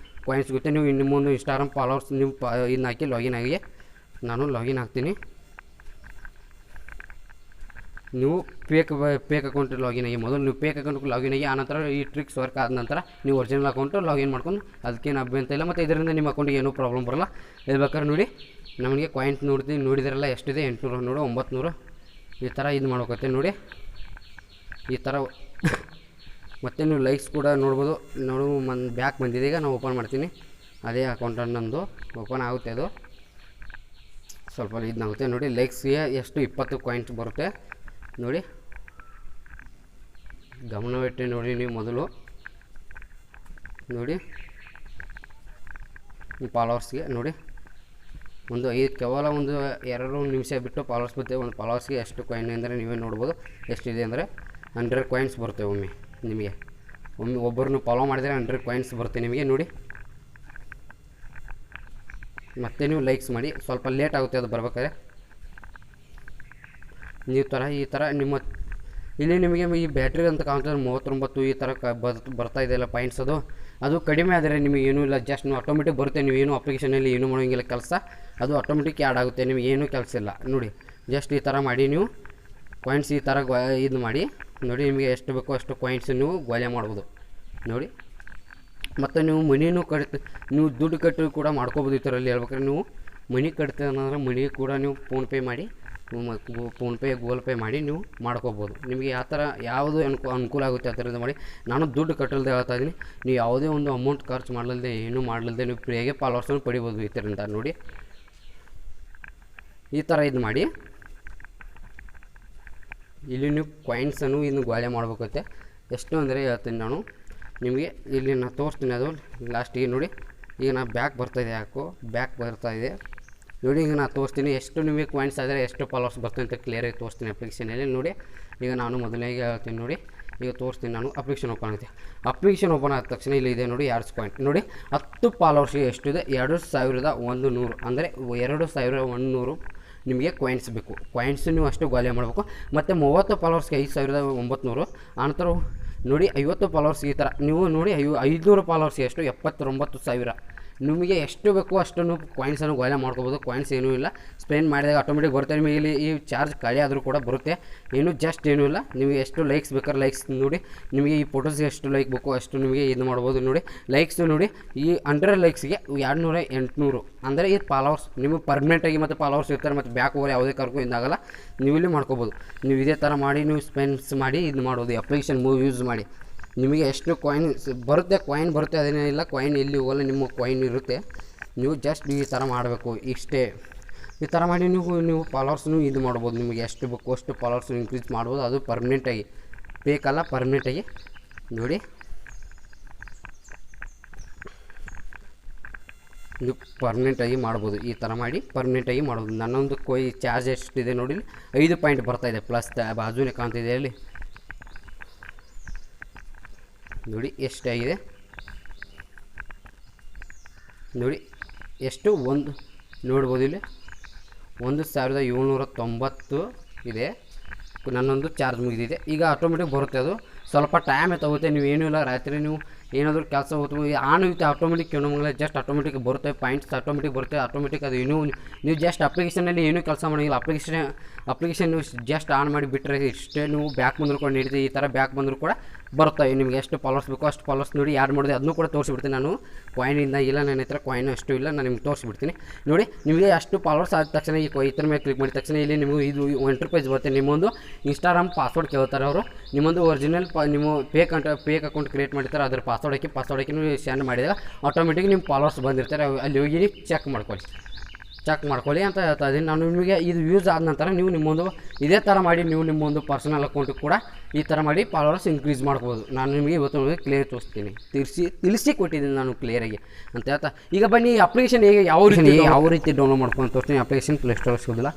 ಕಾಯಿನ್ ಸಿಗುತ್ತೆ. ನೀವು ನಿಮ್ಮೊಂದು ಇನ್ಸ್ಟಾಗ್ರಾಮ್ ಫಾಲೋವರ್ಸ್ ನೀವು ಇದನ್ನ ಹಾಕಿ ಲಾಗಿನ್ ಆಗಿ. ನಾನು ಲಾಗಿನ್ ಆಗ್ತೀನಿ. ನೀವು ಫೇಕ್ ಅಕೌಂಟ್ ಲಾಗಿನ್ ಆಗಿ ಮೊದಲು ನೀವು ಫೇಕ್ ಅಕೌಂಟ್ ಲಾಗಿನ್ ಆಗಿ ಆನಂತರ ಈ ಟ್ರಿಕ್ಸ್ ವರ್ಕ್ ಆದ ನಂತರ ನೀವು ಒರಿಜಿನಲ್ ಅಕೌಂಟು ಲಾಗಿನ್ ಮಾಡ್ಕೊಂಡು ಅದಕ್ಕೇನು ಅಭ್ಯಂತರ ಇಲ್ಲ. ಮತ್ತು ಇದರಿಂದ ನಿಮ್ಮ ಅಕೌಂಟಿಗೆ ಏನೂ ಪ್ರಾಬ್ಲಮ್ ಬರೋಲ್ಲ ಹೇಳ್ಬೇಕಾದ್ರೆ. ನೋಡಿ ನಮಗೆ ಕಾಯಿನ್ಸ್ ನೋಡಿದಿರಲ್ಲ ಎಷ್ಟಿದೆ, 800 ನೋಡು 900 ಈ ಥರ ಇದು ಮಾಡ್ಬೇಕತ್ತೆ ನೋಡಿ. ಈ ಥರ ಮತ್ತು ನೀವು ಲೈಕ್ಸ್ ಕೂಡ ನೋಡ್ಬೋದು. ಬ್ಯಾಕ್ ಬಂದಿದೆ. ಈಗ ನಾವು ಓಪನ್ ಮಾಡ್ತೀನಿ. ಅದೇ ಅಕೌಂಟನ್ನು ನಮ್ಮದು ಓಪನ್ ಆಗುತ್ತೆ. ಅದು ಸ್ವಲ್ಪ ಇದನ್ನಾಗುತ್ತೆ ನೋಡಿ. ಲೈಕ್ಸ್ಗೆ ಎಷ್ಟು 20 ಕಾಯಿನ್ಸ್ ಬರುತ್ತೆ ನೋಡಿ. ಗಮನವಿಟ್ಟು ನೋಡಿ. ನೀವು ಮೊದಲು ನೋಡಿ ಫಾಲೋವರ್ಸ್ಗೆ ನೋಡಿ ಕೇವಲ ಒಂದು 2 ನಿಮಿಷ ಬಿಟ್ಟು ಫಾಲೋವರ್ಸ್ ಬರುತ್ತೆ. ಒಂದು ಫಾಲೋವರ್ಸ್ಗೆ ಎಷ್ಟು ಕಾಯಿನ್ ಅಂದರೆ ನೀವೇ ನೋಡ್ಬೋದು ಎಷ್ಟಿದೆ ಅಂದರೆ 100 ಕಾಯಿನ್ಸ್ ಬರುತ್ತೆ ನಿಮಗೆ. ಒಬ್ಬರನ್ನು ಫಾಲೋ ಮಾಡಿದರೆ 100 ಕಾಯಿನ್ಸ್ ಬರುತ್ತೆ ನಿಮಗೆ ನೋಡಿ. ಮತ್ತು ನೀವು ಲೈಕ್ಸ್ ಮಾಡಿ. ಸ್ವಲ್ಪ ಲೇಟ್ ಆಗುತ್ತೆ ಅದು ಬರ್ಬೇಕಾದ್ರೆ. ಈ ಥರ ನಿಮ್ಮ ಇಲ್ಲಿ ನಿಮಗೆ ಈ ಬ್ಯಾಟ್ರಿ ಅಂತ ಕಾಣ್ತದೆ 39 ಈ ಥರ ಬರ್ತಾ ಇದೆಯಲ್ಲ ಪಾಯಿಂಟ್ಸ್ ಅದು ಕಡಿಮೆ ಆದರೆ ನಿಮಗೆ ಏನೂ ಇಲ್ಲ, ಜಸ್ಟ್ ನೀವು ಆಟೋಮೆಟಿಕ್ ಬರುತ್ತೆ. ನೀವು ಏನು ಅಪ್ಲಿಕೇಶನಲ್ಲಿ ಏನು ಮಾಡೋಂಗಿಲ್ಲ ಕೆಲಸ, ಅದು ಆಟೋಮೆಟಿಕ್ ಆ್ಯಡ್ ಆಗುತ್ತೆ, ನಿಮಗೆ ಏನೂ ಕೆಲಸ ಇಲ್ಲ ನೋಡಿ. ಜಸ್ಟ್ ಈ ಥರ ಮಾಡಿ ನೀವು ಕಾಯಿನ್ಸ್ ಈ ಥರ ಇದು ಮಾಡಿ ನೋಡಿ, ನಿಮಗೆ ಎಷ್ಟು ಬೇಕೋ ಅಷ್ಟು ಕಾಯಿನ್ಸ್ ನೀವು ಗೋಲೆ ಮಾಡ್ಬೋದು ನೋಡಿ. ಮತ್ತು ನೀವು ಮನಿನೂ ನೀವು ದುಡ್ಡು ಕಟ್ಟಿ ಕೂಡ ಮಾಡ್ಕೋಬೋದು. ಈ ಥರಲ್ಲಿ ಹೇಳ್ಬೇಕಾದ್ರೆ ನೀವು ಮನಿ ಕಟ್ತೀರ ಅನ್ನೋದ್ರೆ ಮನಿಗೆ ಕೂಡ ನೀವು ಫೋನ್ಪೇ ಮಾಡಿ, ಫೋನ್ಪೇ ಗೂಗಲ್ ಪೇ ಮಾಡಿ ನೀವು ಮಾಡ್ಕೋಬೋದು. ನಿಮಗೆ ಯಾವ ಥರ ಯಾವುದು ಅನುಕೂಲ ಆಗುತ್ತೆ ಆ ಥರದ್ದು ಮಾಡಿ. ನಾನು ದುಡ್ಡು ಕಟ್ಟಲ್ದೆ ಹೇಳ್ತಾ ಇದ್ದೀನಿ, ನೀವು ಯಾವುದೇ ಒಂದು ಅಮೌಂಟ್ ಖರ್ಚು ಮಾಡಲ್ದೆ ಏನೂ ಮಾಡಲ್ದೆ ನೀವು ಫ್ರೀಯಾಗೆ ಫಾಲೋವರ್ಸನ್ನು ಪಡಿಬೋದು ಇದರಿಂದ ನೋಡಿ. ಈ ಥರ ಇದು ಮಾಡಿ ಇಲ್ಲಿ ನೀವು ಕಾಯಿನ್ಸನ್ನು ಇನ್ನು ಗೋಳೆ ಮಾಡ್ಬೇಕಾಗುತ್ತೆ. ಎಷ್ಟು ಅಂದರೆ ಹೇಳ್ತೀನಿ ನಾನು ನಿಮಗೆ, ಇಲ್ಲಿ ನಾನು ತೋರಿಸ್ತೀನಿ ಅದು ಲಾಸ್ಟಿಗೆ ನೋಡಿ. ಈಗ ನಾನು ಬ್ಯಾಕ್ ಬರ್ತಾಯಿದೆ, ಯಾಕೋ ಬ್ಯಾಕ್ ಬರ್ತಾಯಿದೆ ನೋಡಿ. ಈಗ ನಾನು ತೋರಿಸ್ತೀನಿ ಎಷ್ಟು ನಿಮಗೆ ಕಾಯಿನ್ಸ್ ಆದರೆ ಎಷ್ಟು ಫಾಲೋವರ್ಸ್ ಬರ್ತದೆ ಅಂತ ಕ್ಲಿಯರಾಗಿ ತೋರಿಸ್ತೀನಿ ಅಪ್ಲಿಕೇಶನಲ್ಲಿ ನೋಡಿ. ಈಗ ನಾನು ಮೊದಲನೇಗೆ ಹೇಳ್ತೀನಿ ನೋಡಿ, ಈಗ ತೋರಿಸ್ತೀನಿ. ನಾನು ಅಪ್ಲಿಕೇಶನ್ ಓಪನ್ ಆಗುತ್ತೆ. ಅಪ್ಲಿಕೇಶನ್ ಓಪನ್ ಆದ ತಕ್ಷಣ ಇಲ್ಲಿ ಇದೆ ನೋಡಿ 2 ಕಾಯಿನ್ ನೋಡಿ. 10 ಫಾಲೋವರ್ಸ್ಗೆ ಎಷ್ಟಿದೆ 2100, ಅಂದರೆ 2100 ನಿಮಗೆ ಕಾಯಿನ್ಸ್ ಬೇಕು. ಕಾಯಿನ್ಸ್ ನೀವು ಅಷ್ಟು ಗೋಲೆ ಮಾಡಬೇಕು. ಮತ್ತು 30 ಫಾಲೋವರ್ಸ್ಗೆ 5900. ಆನಂತರ ನೋಡಿ 50 ಫಾಲೋವರ್ಸ್ಗೆ ಈ ಥರ ನೀವು ನೋಡಿ 500 ಫಾಲೋವರ್ಸ್ಗೆ ಎಷ್ಟು 79,000. ನಿಮಗೆ ಎಷ್ಟು ಬೇಕೋ ಅಷ್ಟನ್ನು ಕಾಯಿನ್ಸನ್ನು ಗೋಲೆ ಮಾಡ್ಕೋಬೋದು. ಕಾಯಿನ್ಸ್ ಏನೂ ಇಲ್ಲ, ಸ್ಪೆಂಡ್ ಮಾಡಿದಾಗ ಆಟೋಮೆಟಿಕ್ ಬರುತ್ತೆ. ನಿಮಗೆ ಇಲ್ಲಿ ಈ ಚಾರ್ಜ್ ಖಾಲಿ ಆದರೂ ಕೂಡ ಬರುತ್ತೆ, ಏನು ಜಸ್ಟ್ ಏನೂ ಇಲ್ಲ. ನಿಮಗೆ ಎಷ್ಟು ಲೈಕ್ಸ್ ಬೇಕಾದ್ರೆ ಲೈಕ್ಸ್ ನೋಡಿ, ನಿಮಗೆ ಈ ಫೋಟೋಸ್ಗೆ ಎಷ್ಟು ಲೈಕ್ ಬೇಕೋ ಅಷ್ಟು ನಿಮಗೆ ಇದು ಮಾಡ್ಬೋದು ನೋಡಿ. ಲೈಕ್ಸು ನೋಡಿ, ಈ 100 ಲೈಕ್ಸ್ಗೆ 200 800, ಅಂದರೆ ಈ ಫಾಲೋವರ್ಸ್ ನಿಮಗೆ ಪರ್ಮನೆಂಟಾಗಿ ಮತ್ತು ಫಾಲೋವರ್ಸ್ ಇರ್ತಾರೆ. ಮತ್ತು ಬ್ಯಾಕ್ ಓವರ್ ಯಾವುದೇ ಕಾರಣಕ್ಕೂ ಇದಾಗಲ್ಲ, ನೀವು ಇಲ್ಲಿ ಮಾಡ್ಕೋಬೋದು. ನೀವು ಇದೇ ಥರ ಮಾಡಿ ನೀವು ಸ್ಪೆಂಡ್ಸ್ ಮಾಡಿ ಇದು ಮಾಡ್ಬೋದು. ಅಪ್ಲಿಕೇಶನ್ ಯೂಸ್ ಮಾಡಿ ನಿಮಗೆ ಎಷ್ಟು ಕಾಯಿನ್ ಬರುತ್ತೆ ಅದೇನಿಲ್ಲ. ಕಾಯಿನ್ ಎಲ್ಲಿ ಹೋಗಲ್ಲ, ನಿಮ್ಮ ಕಾಯಿನ್ ಇರುತ್ತೆ. ನೀವು ಜಸ್ಟ್ ಈ ಥರ ಮಾಡಬೇಕು ಇಷ್ಟೇ. ಈ ಥರ ಮಾಡಿ ನೀವು ಫಾಲೋವರ್ಸ್ನು ಇದು ಮಾಡ್ಬೋದು. ನಿಮಗೆ ಎಷ್ಟು ಬೇಕು ಅಷ್ಟು ಫಾಲೋವರ್ಸ್ ಇನ್ಕ್ರೀಸ್ ಮಾಡ್ಬೋದು. ಅದು ಪರ್ಮನೆಂಟಾಗಿ ಬೇಕಲ್ಲ, ಪರ್ಮನೆಂಟಾಗಿ ನೋಡಿ. ನೀವು ಪರ್ಮನೆಂಟಾಗಿ ಮಾಡ್ಬೋದು. ಈ ಥರ ಮಾಡಿ ಪರ್ಮನೆಂಟಾಗಿ ಮಾಡ್ಬೋದು. ನನ್ನೊಂದು ಚಾರ್ಜ್ ಎಷ್ಟಿದೆ ನೋಡಿ, 5 ಪಾಯಿಂಟ್ ಬರ್ತಾಯಿದೆ ಪ್ಲಸ್ ಬಾಜುನೇ ಕಾಣ್ತಿದೆ ಅಲ್ಲಿ ನೋಡಿ ಎಷ್ಟಾಗಿದೆ ನೋಡಿ. ಎಷ್ಟು ಒಂದು ನೋಡ್ಬೋದು ಇಲ್ಲಿ 1790 ಇದೆ. ನನ್ನೊಂದು ಚಾರ್ಜ್ ಮುಗಿದಿದೆ. ಈಗ ಆಟೋಮೆಟಿಕ್ ಬರುತ್ತೆ. ಅದು ಸ್ವಲ್ಪ ಟೈಮ್ ತಗೋತೆ. ನೀವು ಏನೂ ಇಲ್ಲ, ರಾತ್ರಿ ನೀವು ಏನಾದರೂ ಕೆಲಸ ಹೋಗ್ತು ಆನ್ ಇರುತ್ತೆ ಆಟೋಮೆಟಿಕ್ ಏನೋ ಜಸ್ಟ್ ಆಟೋಮೆಟಿಕ್ ಬರುತ್ತೆ. ಪಾಯಿಂಟ್ಸ್ ಆಟೋಮೆಟಿಕ್ ಬರುತ್ತೆ. ಆಟೋಮೆಟಿಕ್ ಅದು ಏನೂ ನೀವು ಜಸ್ಟ್ ಅಪ್ಲಿಕೇಶನಲ್ಲಿ ಏನೂ ಕೆಲಸ ಮಾಡೋಂಗಿಲ್ಲ. ಅಪ್ಲಿಕೇಶನ್ ನೀವು ಜಸ್ಟ್ ಆನ್ ಮಾಡಿ ಬಿಟ್ಟರೆ ಇಷ್ಟೇ. ನೀವು ಬ್ಯಾಕ್ ಬಂದರೂ ಕೂಡ ನೀಡ್ತೀವಿ. ಈ ಥರ ಬ್ಯಾಕ್ ಬಂದರೂ ಕೂಡ ಬರ್ತವೆ. ನಿಮಗೆ ಎಷ್ಟು ಫಾಲೋವರ್ಸ್ ಬೇಕೋ ಅಷ್ಟು ಫಾಲೋವರ್ಸ್ ನೋಡಿ ಆ್ಯಡ್ ಮಾಡಿದೆ. ಅದನ್ನು ಕೂಡ ತೋರಿಸ್ಬಿಡ್ತೀನಿ ನಾನು. ಕಾಯಿನಿಂದ ಇಲ್ಲ, ನನ್ನ ಹತ್ರ ಕಾಯಿನ್ ಅಷ್ಟು ಇಲ್ಲ, ನಾನು ನಿಮ್ಗೆ ತೋರಿಸ್ಬಿಡ್ತೀನಿ ನೋಡಿ. ನಿಮಗೆ ಅಷ್ಟು ಫಾಲೋವರ್ಸ್ ಆದ ತಕ್ಷಣ ಈ ಇದ್ರ ಮೇಲೆ ಕ್ಲಿಕ್ ಮಾಡಿದ ತಕ್ಷಣ ಇಲ್ಲಿ ನಿಮಗೆ ಇದು ಎಂಟರ್ಪ್ರೈಸ್ ಬರುತ್ತೆ. ನಿಮ್ಮೊಂದು ಇನ್ಸ್ಟಾಗ್ರಾಮ್ ಪಾಸ್ವರ್ಡ್ ಕೇಳ್ತಾರೆ ಅವರು. ನಿಮ್ಮೊಂದು ಒರಿಜಿನಲ್ ನಿಮ್ಮ ಫೇಕ್ ಅಕೌಂಟ್ ಕ್ರಿಯೇಟ್ ಮಾಡಿರ್ತಾರೆ, ಅದ್ರ ಪಾಸ್ವರ್ಡ್ ಹಾಕಿ ನೀವು ಸೆಂಡ್ ಮಾಡಿದಾಗ ಆಟೋಮೆಟಿಕ್ ನಿಮ್ಮ ಫಾಲೋವರ್ಸ್ ಬಂದಿರ್ತಾರೆ. ಅಲ್ಲಿ ಹೋಗಿ ಚೆಕ್ ಮಾಡ್ಕೊಳ್ಳಿ ಅಂತ ಹೇಳ್ತಾ ಇದ್ದೀನಿ ನಾನು ನಿಮಗೆ. ಇದು ಯೂಸ್ ಆದ ನಂತರ ನೀವು ನಿಮ್ಮೊಂದು ಇದೇ ಥರ ಮಾಡಿ ನೀವು ನಿಮ್ಮೊಂದು ಪರ್ಸನಲ್ ಅಕೌಂಟಿಗೆ ಕೂಡ ಈ ಥರ ಮಾಡಿ ಫಾಲೋವರ್ಸ್ ಇನ್ಕ್ರೀಸ್ ಮಾಡ್ಬೋದು. ನಾನು ನಿಮಗೆ ಇವತ್ತು ಕ್ಲಿಯರ್ ತೋರಿಸ್ತೀನಿ, ತಿಳಿಸಿ ಕೊಟ್ಟಿದ್ದೀನಿ ನಾನು ಕ್ಲಿಯರಾಗಿ ಅಂತ ಹೇಳ್ತಾ. ಈಗ ಬನ್ನಿ ಅಪ್ಲಿಕೇಶನ್ ಹೇಗೆ ಯಾವ ರೀತಿ ಡೌನ್ಲೋಡ್ ಮಾಡ್ಕೊಂಡು ತೋರಿಸ್ತೀನಿ. ಅಪ್ಲಿಕೇಶನ್ ಪ್ಲೇಸ್ಟೋರ್ ಸಿಗೋದಿಲ್ಲ,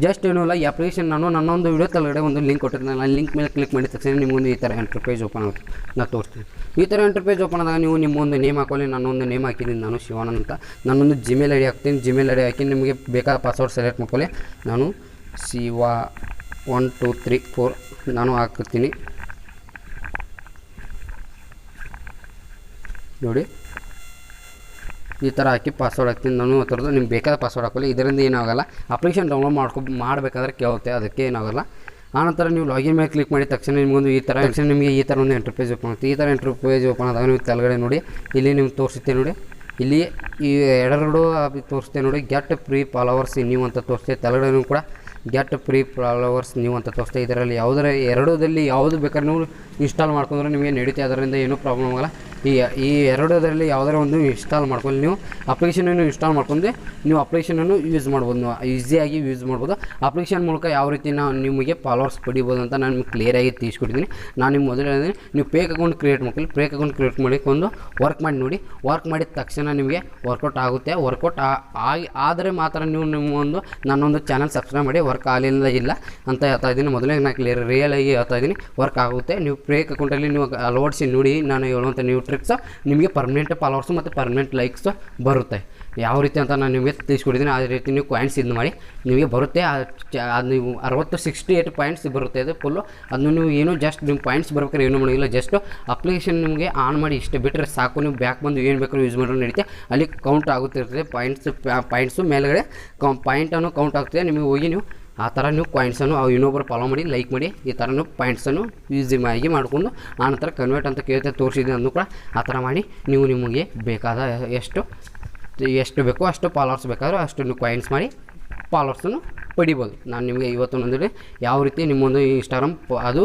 ಜಸ್ಟ್ ಏನೂ ಇಲ್ಲ. ಈ ಅಪ್ಲಿಕೇಶನ್ ನಾನು ನನ್ನೊಂದು ವಿಡಿಯೋ ತಳಗಡೆ ಒಂದು ಲಿಂಕ್ ಕೊಟ್ಟಿರ್ತೀನಿ. ನಾನು ಲಿಂಕ್ ಮೇಲೆ ಕ್ಲಿಕ್ ಮಾಡಿದ ತಕ್ಷಣ ನಿಮಗೊಂದು ಈ ಥರ ಎಂಟರ್ಪ್ರೈಸ್ ಓಪನ್ ಆಗುತ್ತೆ. ನಾನು ತೋರಿಸ್ತೀನಿ. ಈ ಥರ ಎಂಟರ್ಪ್ರೈಸ್ ಓಪನ್ ಆದಾಗ ನೀವು ನಿಮ್ಮೊಂದು ನೇಮ್ ಹಾಕೊಳ್ಳಿ. ನಾನೊಂದು ನೇಮ್ ಹಾಕಿದ್ದೀನಿ, ನಾನು ಶಿವಾನಂದ್ ಅಂತ. ನಾನೊಂದು ಜಿಮೇಲ್ ಐಡಿ ಹಾಕ್ತೀನಿ. ಜಿಮೇಲ್ ಐಡಿ ಹಾಕಿ ನಿಮಗೆ ಬೇಕಾದ ಪಾಸ್ವರ್ಡ್ ಸೆಲೆಕ್ಟ್ ಮಾಡ್ಕೊಳ್ಳಿ. ನಾನು ಶಿವ 1 2 3 4 ನಾನು ಹಾಕ್ತೀನಿ ನೋಡಿ. ಈ ಥರ ಹಾಕಿ ಪಾಸ್ವರ್ಡ್ ಹಾಕ್ತೀನಿ ನಾನು. ಆ ಥರದ್ದು ನಿಮ್ಗೆ ಬೇಕಾದ ಪಾಸ್ವರ್ಡ್ ಹಾಕೊಳ್ಳಿ. ಇದರಿಂದ ಏನಾಗಲ್ಲ, ಅಪ್ಲಿಕೇಶನ್ ಡೌನ್ಲೋಡ್ ಮಾಡಬೇಕಾದ್ರೆ ಕೇಳುತ್ತೆ, ಅದಕ್ಕೆ ಏನಾಗಲ್ಲ. ಆನಂತರ ನೀವು ಲಾಗಿನ್ ಮೇಲೆ ಕ್ಲಿಕ್ ಮಾಡಿದ ತಕ್ಷಣ ನಿಮಗೊಂದು ಈ ಥರ ನಿಮಗೆ ಈ ಥರ ಒಂದು ಎಂಟರ್ಪ್ರೈಸ್ ಓಪನ್ ಆಗುತ್ತೆ. ಈ ಥರ ಎಂಟರ್ಪ್ರೈಸ್ ಓಪನ್ ಆದಾಗ ನೀವು ಕೆಳಗಡೆ ನೋಡಿ, ಇಲ್ಲಿ ನಿಮ್ಗೆ ತೋರಿಸುತ್ತೆ ನೋಡಿ. ಇಲ್ಲಿ ಈ ಎರಡು ತೋರಿಸುತ್ತೆ ನೋಡಿ, ಗೆಟ್ ಫ್ರೀ ಫಾಲೋವರ್ಸ್ ನೀವು ಅಂತ ತೋರಿಸುತ್ತೆ. ಕೆಳಗಡೆ ಕೂಡ ಗೆಟ್ ಫ್ರೀ ಫಾಲೋವರ್ಸ್ ನೀವು ಅಂತ ತೋರಿಸ್ತಾ. ಇದರಲ್ಲಿ ಎರಡರಲ್ಲಿ ಯಾವುದು ಬೇಕಾದ್ರೆ ನೀವು ಇನ್ಸ್ಟಾಲ್ ಮಾಡ್ಕೊಂಡ್ರೆ ನಿಮಗೆ ನಡೀತೆ, ಅದರಿಂದ ಏನೂ ಪ್ರಾಬ್ಲಮ್ ಆಗಲ್ಲ. ಈ ಎರಡರಲ್ಲಿ ಯಾವುದಾದ್ರು ಒಂದು ಇನ್ಸ್ಟಾಲ್ ಮಾಡ್ಕೊಂಡು ನೀವು ಅಪ್ಲಿಕೇಶನನ್ನು ಇನ್ಸ್ಟಾಲ್ ಮಾಡ್ಕೊಂಡು ನೀವು ಅಪ್ಲಿಕೇಶನನ್ನು ಯೂಸ್ ಮಾಡ್ಬೋದು. ನೀವು ಈಸಿಯಾಗಿ ಯೂಸ್ ಮಾಡ್ಬೋದು. ಅಪ್ಲಿಕೇಶನ್ ಮೂಲಕ ಯಾವ ರೀತಿ ನಿಮಗೆ ಫಾಲೋವರ್ಸ್ ಪಡಿಬೋದು ಅಂತ ನಾನು ನಿಮ್ಗೆ ಕ್ಲಿಯರಾಗಿ ತಿಳಿಸ್ಕೊಡ್ತೀನಿ. ನಾನು ನಿಮ್ಗೆ ಮೊದಲು ಹೇಳಿದ್ದೀನಿ, ನೀವು ಫೇಕ್ ಅಕೌಂಟ್ ಕ್ರಿಯೇಟ್ ಮಾಡ್ಕೊಳ್ಳಿ. ಫೇಕ್ ಅಕೌಂಟ್ ಕ್ರಿಯೇಟ್ ಮಾಡಿಕೊಂಡು ವರ್ಕ್ ಮಾಡಿ ನೋಡಿ. ವರ್ಕ್ ಮಾಡಿದ ತಕ್ಷಣ ನಿಮಗೆ ವರ್ಕೌಟ್ ಆಗುತ್ತೆ. ವರ್ಕೌಟ್ ಆದರೆ ಮಾತ್ರ ನೀವು ನಿಮ್ಮೊಂದು ನನ್ನೊಂದು ಚಾನಲ್ ಸಬ್ಸ್ಕ್ರೈಬ್ ಮಾಡಿ. ವರ್ಕ್ ಆಗಲಿಲ್ಲ ಇಲ್ಲ ಅಂತ ಹೇಳ್ತಾ ಇದ್ದೀನಿ. ಮೊದಲೇ ನಾನು ರಿಯಲಾಗಿ ಹೇಳ್ತಾ ಇದ್ದೀನಿ, ವರ್ಕ್ ಆಗುತ್ತೆ. ನೀವು ಫೇಕ್ ಅಕೌಂಟಲ್ಲಿ ನೀವು ಅಳವಡಿಸಿ ನೋಡಿ. ನಾನು ಹೇಳುವಂಥ ನೀವು ಟ್ರಿಕ್ಸ್ ನಿಮಗೆ ಪರ್ಮನೆಂಟ್ ಫಾಲೋವರ್ಸು ಮತ್ತು ಪರ್ಮನೆಂಟ್ ಲೈಕ್ಸ್ ಬರುತ್ತೆ. ಯಾವ ರೀತಿ ಅಂತ ನಾನು ನಿಮಗೆ ತಿಳಿಸ್ಕೊಟ್ಟಿದ್ದೀನಿ. ಅದೇ ರೀತಿ ನೀವು ಕಾಯಿನ್ಸ್ ಇದು ಮಾಡಿ ನಿಮಗೆ ಬರುತ್ತೆ. ಅದು ನೀವು 68 ಪಾಯಿಂಟ್ಸ್ ಬರುತ್ತೆ ಅದು ಫುಲ್ಲು. ಅದನ್ನು ನೀವು ಏನು ಜಸ್ಟ್ ನಿಮ್ಮ ಪಾಯಿಂಟ್ಸ್ ಬರ್ಬೇಕಾದ್ರೆ ಏನೂ ಮಾಡೋಂಗಿಲ್ಲ, ಜಸ್ಟ್ ಅಪ್ಲಿಕೇಶನ್ ನಿಮಗೆ ಆನ್ ಮಾಡಿ ಇಷ್ಟು ಬಿಟ್ಟರೆ ಸಾಕು. ನೀವು ಬ್ಯಾಕ್ ಬಂದು ಏನು ಬೇಕಾದ್ರೂ ಯೂಸ್ ಮಾಡೋದು ನಡೀತೆ. ಅಲ್ಲಿ ಕೌಂಟ್ ಆಗುತ್ತಿರ್ತದೆ ಪಾಯಿಂಟ್ಸು ಮೇಲ್ಗಡೆ ಪಾಯಿಂಟನ್ನು ಕೌಂಟ್ ಆಗ್ತದೆ. ನಿಮಗೆ ಹೋಗಿ ನೀವು ಆ ಥರ ನೀವು ಕಾಯಿನ್ಸನ್ನು ಇನ್ನೊಬ್ಬರು ಫಾಲೋ ಮಾಡಿ, ಲೈಕ್ ಮಾಡಿ, ಈ ಥರ ನೀವು ಪಾಯಿಂಟ್ಸನ್ನು ಈಸಿ ಮಾಡಿಕೊಂಡು ಆನಂತರ ಕನ್ವರ್ಟ್ ಅಂತ ಕೇಳ್ತಾ ತೋರಿಸಿದ್ದೀನಿ ಅಂದು ಕೂಡ ಆ ಥರ ಮಾಡಿ ನೀವು ನಿಮಗೆ ಬೇಕಾದ ಎಷ್ಟು ಬೇಕೋ ಅಷ್ಟು ಫಾಲೋವರ್ಸ್ ಬೇಕಾದರೂ ಅಷ್ಟು ನೀವು ಕಾಯಿನ್ಸ್ ಮಾಡಿ ಫಾಲೋವರ್ಸನ್ನು ಪಡಿಬೋದು. ನಾನು ನಿಮಗೆ ಇವತ್ತು ಒಂದು ಯಾವ ರೀತಿ ನಿಮ್ಮೊಂದು ಇನ್ಸ್ಟಾಗ್ರಾಮ್ ಅದು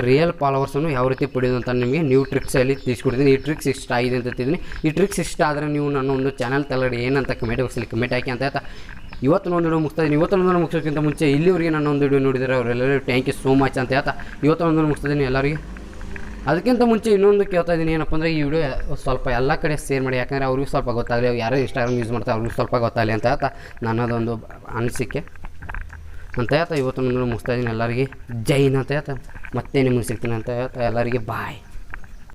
ರಿಯಲ್ ಫಾಲೋವರ್ಸನ್ನು ಯಾವ ರೀತಿ ಪಡೆಯೋದು ಅಂತ ನಿಮಗೆ ನ್ಯೂ ಟ್ರಿಕ್ಸಲ್ಲಿ ತಿಳಿಸ್ಕೊಡ್ತೀನಿ. ಈ ಟ್ರಿಕ್ಸ್ ಇಷ್ಟ ಆಗಿದೆ ಅಂತ ತಿದ್ದೀನಿ. ಈ ಟ್ರಿಕ್ಸ್ ಇಷ್ಟ ಆದರೆ ನೀವು ನನ್ನ ಒಂದು ಚಾನಲ್ ತಲೆಗಡೆ ಏನಂತ ಕಮೆಂಟ್ ಬಾಕ್ಸಲ್ಲಿ ಕಮೆಂಟ್ ಹಾಕಿ ಅಂತ ಹೇಳ್ತಾ ಇವತ್ತು ಒಂದು ವಿಡಿಯೋ ಮುಗಿಸ್ತಾ ಇದ್ದೀನಿ. ಇವತ್ತೊಂದು ವಿಡಿಯೋ ಮುಗಿಸೋಕ್ಕಿಂತ ಮುಂಚೆ ಇಲ್ಲಿವರೆಗೆ ನನ್ನ ಒಂದು ವಿಡಿಯೋ ನೋಡಿದರೆ ಅವರೆಲ್ಲರೂ ಥ್ಯಾಂಕ್ ಯು ಸೋ ಮಚ್ ಅಂತ ಹೇಳ್ತಾ ಇವತ್ತೊಂದು ಮುಗಿಸ್ತಾ ಇದ್ದೀನಿ ಎಲ್ಲರಿಗೆ. ಅದಕ್ಕಿಂತ ಮುಂಚೆ ಇನ್ನೊಂದು ಕೇಳ್ತಾ ಇದ್ದೀನಿ, ಏನಪ್ಪ ಅಂದರೆ ಈ ವಿಡಿಯೋ ಸ್ವಲ್ಪ ಎಲ್ಲ ಕಡೆ ಶೇರ್ ಮಾಡಿ, ಯಾಕಂದರೆ ಅವ್ರಿಗೂ ಸ್ವಲ್ಪ ಗೊತ್ತಾಗಲಿ, ಯಾರು ಇನ್ಸ್ಟಾಗ್ರಾಮ್ ಯೂಸ್ ಮಾಡ್ತಾರೆ ಅವ್ರಿಗೂ ಸ್ವಲ್ಪ ಗೊತ್ತಾಗಲಿ ಅಂತ ಹೇಳ್ತಾ ನನ್ನದೊಂದು ಅನಿಸಿಕೆ ಅಂತ ಹೇಳ್ತಾ ಇವತ್ತೊಂದು ಮುಗಿಸ್ತಾ ಇದ್ದೀನಿ. ಎಲ್ಲರಿಗೆ ಜೈ ಹಿಂದ್ ಅಂತ ಹೇಳ್ತಾ ಮತ್ತೆ ನಿಮಗೆ ಸಿಗ್ತೀನಿ ಅಂತ ಹೇಳ್ತಾ ಎಲ್ಲರಿಗೆ ಬಾಯ್.